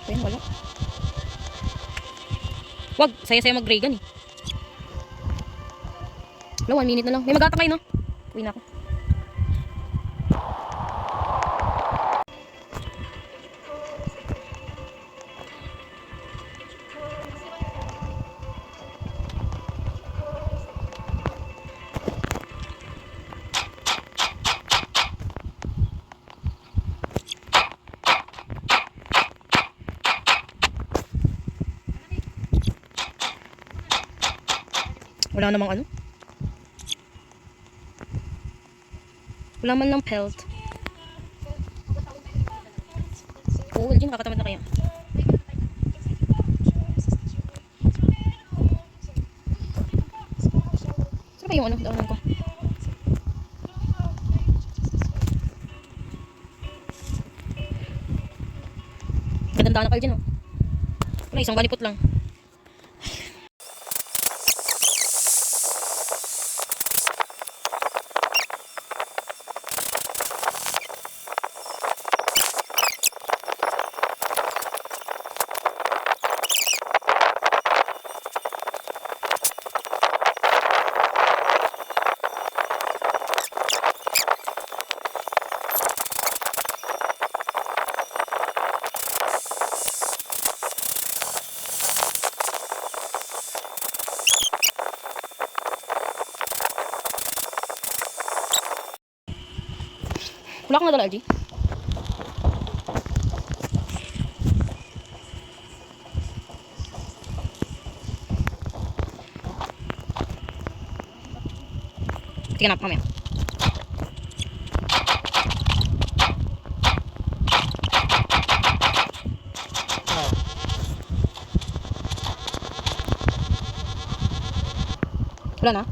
Ayun, wala. Wag, saya-saya mag-Reagan eh. Wala, 1 minute na lang. May mag-atak kayo, no? Uwi na ako. Wala namang ano. Wala man lang pelt. Oo, Jin, nakakatamad na kaya. Saan pa yung ano? Daanan ko. Gandang na kayo dyan, oh. Wala, isang balipot lang. Wala kang nadala, LG? Tingnan natin mamaya. Wala na?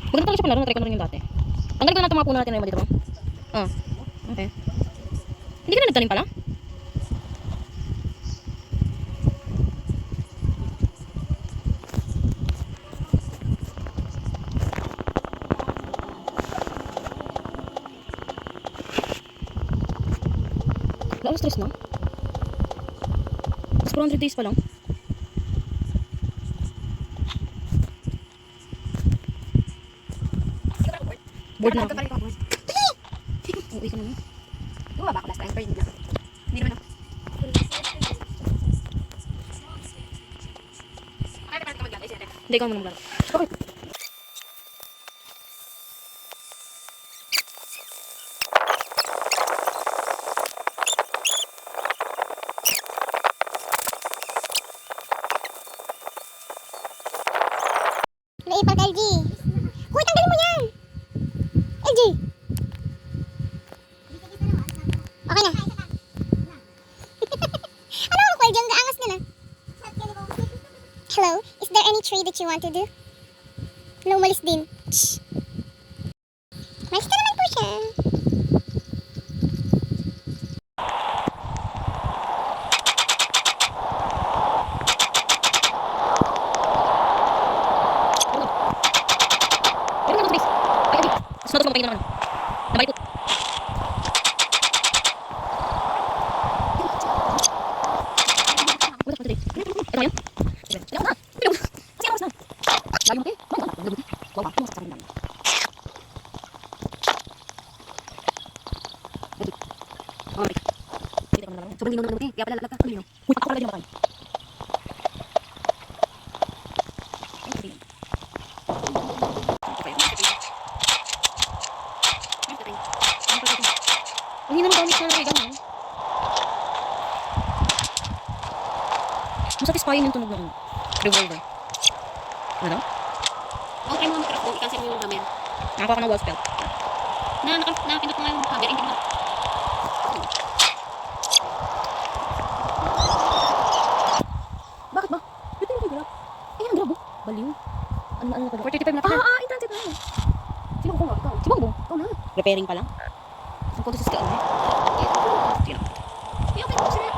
Maganda talaga siya palaro, na-try ko na rin yung dati. Tanggalin ko na itong mga puno natin na yung dito. Okay. Hindi ka na nagtanim pala? Wala akong stress na. Mas 400 days pa lang. Board na ako. Uwi ka naman. Oo, baka last time pa yun. Hindi naman ako. Hindi, ikaw mo naman. Bakit? Naipal ka, LG. Hoy, tanggalin mo yan! LG! Okay na. Ano ako, LG? Ang gaangas nila. Hello? Is there any trade that you want to do? Hello, umalis din. Shh. Malis ka naman po siya. Mas natos mo kayo naman. Nabalipot. Ito na yan? Ito na. Kasi amas na. Layo mo kayo. Wow, wow. Tumasok sa rin namin. Sobrang lino naman. Kaya pala lalagka. Ano yun? Uy, ako pala din makain. Hindi naman gamit na Reagan, no? Masatisfying yung tunog ng revolver. Ano? Okay mo mag-craft doon. I-cancel mo yung hammer. Nakakuha ka ng wall spell. Napindot ko nga yung hammer. Hindi mo na. Bakit ba? Dito yung grab. Eh, ang grab, oh. Baliw. Ano na pala? 435 na pala. I-transit na. Sino kukuha? Ikaw. Si Bongbong. Ikaw na. Repairing pa lang. Ang punto sa scale, eh. Sino? Okay po sila.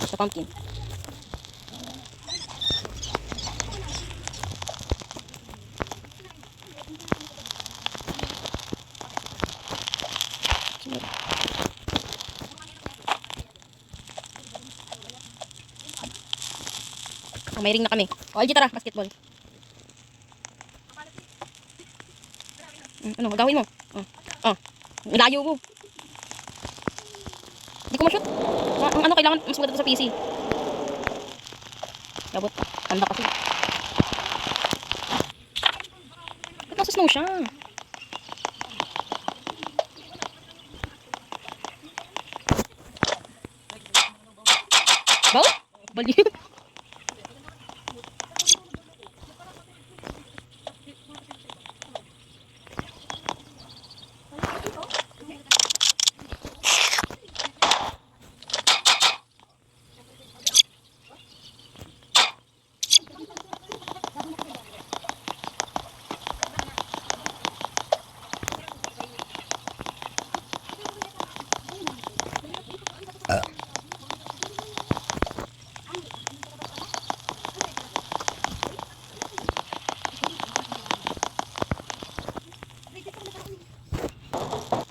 Sa pumpkin. Oh, may ring na kami. O, LG, tara, basketball. Ano, gagawin mo? Oh, layo mo. Hindi ko ma-shoot. Ang ano, kailangan mas maganda sa PC. Yabot, tanda kasi. Ba't nasa snow siya? Baw? Baliw.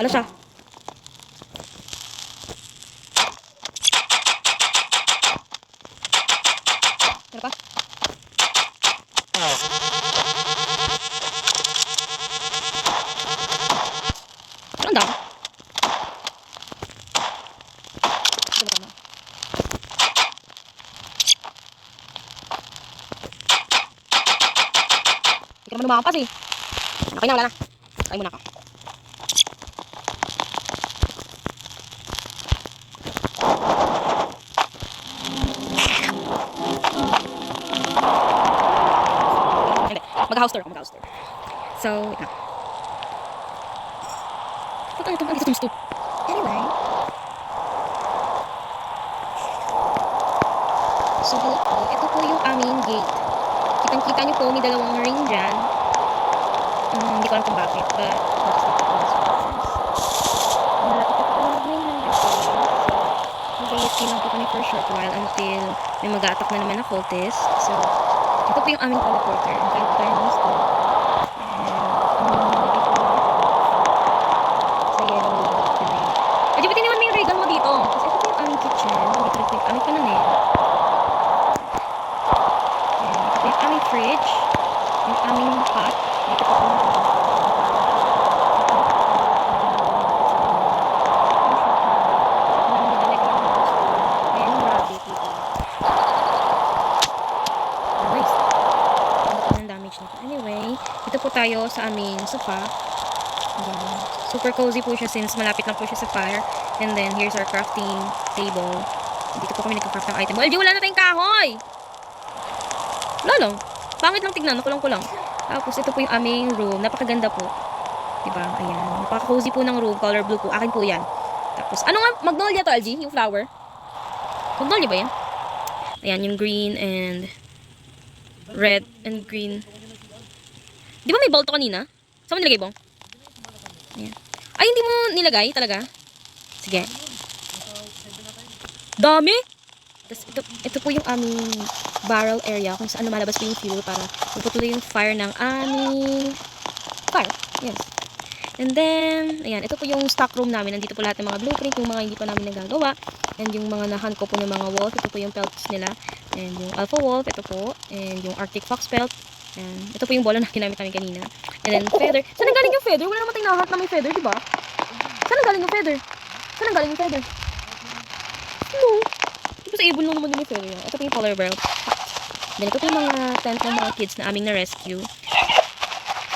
Ano siya? Ano pa? Ano ang dami? Ito ba tama? Hindi ka naman lumakas eh. Okay na, wala na. Kain muna ako. Mag-house tour. So, wait na. Ba't ano ito? Ang gusto. Anyway. So, hello po. Ito po yung aming gate. Kitang-kita niyo po, may dalawang ring dyan. Hindi ko alam kung bakit, but that's not the case. Malapit na po kami mag-main ng gabi. Mag-AFK lang po kami for a short while until may mag-a-attack na naman na cultist. So, ito po yung aming teleporter. Ang kahit tayo ng store. Sa yellow today. Medyo bitin naman may regal mo dito. Kasi ito po yung aming kitchen. Dito po yung aming pananin. Ito po yung aming fridge. Yung aming pot. Dito po yung anyway, ito po tayo sa aming sofa. Ayan. Super cozy po siya since malapit lang po siya sa fire. And then, here's our crafting table. Dito po kami nagka-craft ng item. LG, wala na tayong kahoy! Wala lang. Pangit lang tignan. Nakulang-kulang. Tapos, ito po yung aming room. Napakaganda po. Diba? Ayan. Napaka-cozy po ng room. Color blue po. Akin po yan. Tapos, ano nga? Magnolia to, LG? Yung flower? Magnolia ba yan? Ayan, yung green and red and green. Di ba may bolt kanina? Saan mo nilagay, Bong? Ayan. Ay, hindi mo nilagay talaga? Sige. Dami! Tapos, ito po yung aming barrel area kung saan lumalabas po yung fuel para maputuloy yung fire ng aming fire. Yes. And then, ayan, ito po yung stock room namin. Nandito po lahat ng mga blueprint, yung mga hindi pa namin nagagawa. And yung mga nahan ko po ng mga wolf. Ito po yung pelts nila. And yung alpha wolf, ito po. And yung arctic fox pelt. And ito po yung bola na ginamit namin kanina. And then feather. Saan ang galing yung feather? Wala naman tayong nahat na may feather, di ba? Saan ang galing yung feather? Saan ang galing yung feather? No. Di ba sa ibon lang naman yung may feather yan? Ito po yung polar bear. Then ito po yung mga tent ng mga kids na aming na-rescue.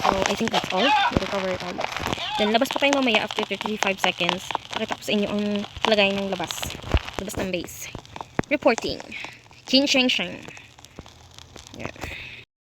So, I think that's all. We'll recover it all. Then, labas pa tayo mamaya after 35 seconds. Pakita ko sa inyo ang lagay ng labas. Labas ng base. Reporting. Kin Sheng Sheng. Yeah.